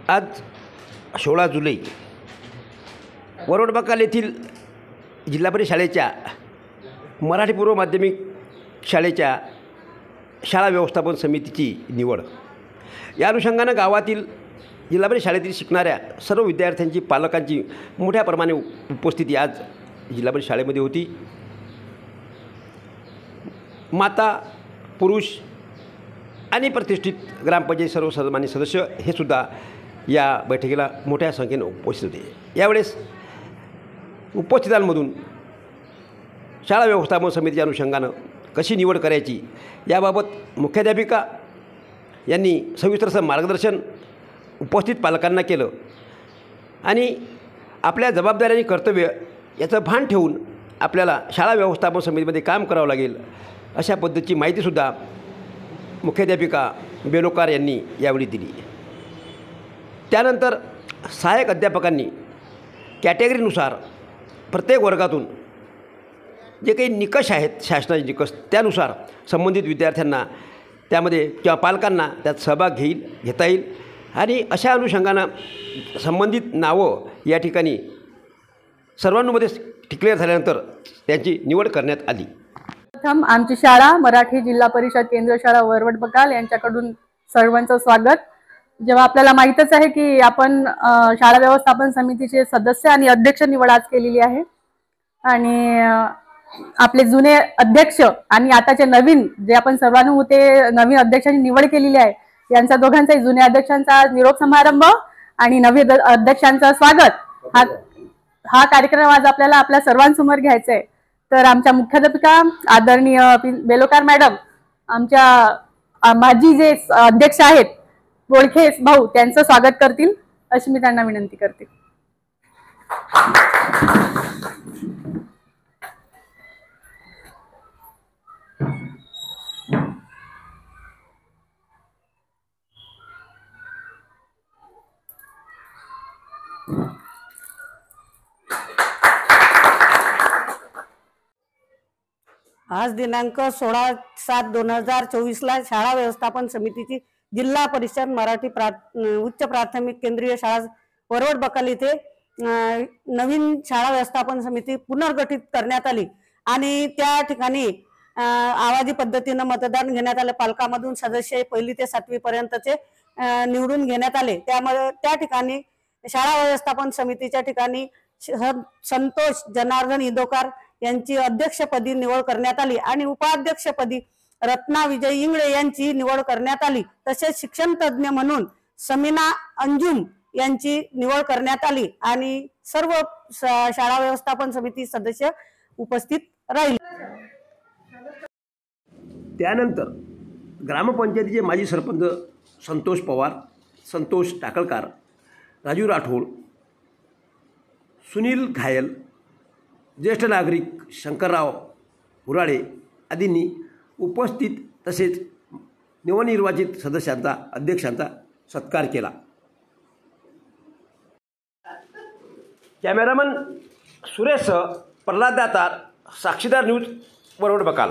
आज 16 जुलै वरोड बकाल येथील जिल्हा परिषद शाळेच्या मराठी पूर्व माध्यमिक शाळेच्या शाळा व्यवस्थापन समितीची निवड। या अनुषंगानं गावातील जिल्हा परिषद शाळेतील शिकणाऱ्या सर्व विद्यार्थ्यांची पालकांची मोठ्या प्रमाणे उपस्थिती आज जिल्हा परिषद शाळेमध्ये होती। माता, पुरुष आणि प्रतिष्ठित ग्रामपंचायत सर्व सन्मान्य सदस्य हे सुद्धा या बैठकीला मोठ्या संख्येने उपस्थित होते। यावेळेस उपस्थितांमधून शाळा व्यवस्थापन समितीच्या अनुषंगानं कशी निवड करायची याबाबत मुख्याध्यापिका यांनी सविस्तर मार्गदर्शन उपस्थित पालकांना केलं आणि आपल्या जबाबदारी आणि कर्तव्य याचं भान ठेवून आपल्याला शाळा व्यवस्थापन समितीमध्ये काम करावं लागेल अशा पद्धतीची माहितीसुद्धा मुख्याध्यापिका बेलोकार यांनी यावेळी दिली। त्यानंतर सहाय्यक अध्यापकांनी कॅटेगरीनुसार प्रत्येक वर्गातून जे काही निकष आहेत शासनाचे निकष त्यानुसार संबंधित विद्यार्थ्यांना त्यामध्ये किंवा पालकांना त्यात सहभाग घेता येईल आणि अशा अनुषंगानं संबंधित नावं या ठिकाणी सर्वांमध्ये डिक्लेअर झाल्यानंतर त्यांची निवड करण्यात आली। प्रथम आमची शाळा मराठी जिल्हा परिषद केंद्र शाळा वरवड बकाल यांच्याकडून सर्वांचं स्वागत। जेव्हा आपल्याला माहीतच आहे की आपण शाळा व्यवस्थापन समितीचे सदस्य आणि अध्यक्ष निवड आज केलेली आहे आणि आपले जुने अध्यक्ष आणि आताचे नवीन जे आपण सर्वानुमते नवीन अध्यक्षांची निवड केलेली आहे यांचा दोघांचाही जुन्या अध्यक्षांचा निरोप समारंभ आणि नवीन अध्यक्षांचं स्वागत हा कार्यक्रम आज आपल्याला आपल्या सर्वांसमोर घ्यायचा आहे। तर आमच्या मुख्याध्यापिका आदरणीय बेलोकार मॅडम आमच्या माजी जे अध्यक्ष आहेत बोळखे भाऊ त्यांचं स्वागत करतील अशी मी त्यांना विनंती करते। आज दिनांक 16/7/2024 ला शाळा व्यवस्थापन समितीची जिल्हा परिषद मराठी उच्च प्राथमिक केंद्रीय शाळा वरवड बकाल येथे नवीन शाळा व्यवस्थापन समिती पुनर्गठित करण्यात आली आणि त्या ठिकाणी आवाजी पद्धतीने मतदान घेण्यात आले। पालकांमधून सदस्य 1ली ते 7वी पर्यंतचे निवडून घेण्यात आले। त्यामुळे त्या ठिकाणी शाळा व्यवस्थापन समितीच्या ठिकाणी संतोष जनार्दन इदोकार यांची अध्यक्षपदी निवड करण्यात आली आणि उपाध्यक्षपदी रत्ना विजय इंगळे यांची निवड करण्यात आली। तसेच शिक्षण तज्ञ म्हणून समीना अंजुम यांची निवड करण्यात आली आणि सर्व शाळा व्यवस्थापन समिती सदस्य उपस्थित राहिले। त्यानंतर ग्रामपंचायतीचे माजी सरपंच संतोष पवार, संतोष टाकळकार, राजू राठोड, सुनील घायल, ज्येष्ठ नागरिक शंकरराव हुराडे आदींनी उपस्थित तसेच नवनिर्वाचित सदस्यांचा अध्यक्षांचा सत्कार केला। कॅमेरामन सुरेश प्रल्हाद दातार, साक्षीदार न्यूज वरवड बकाल।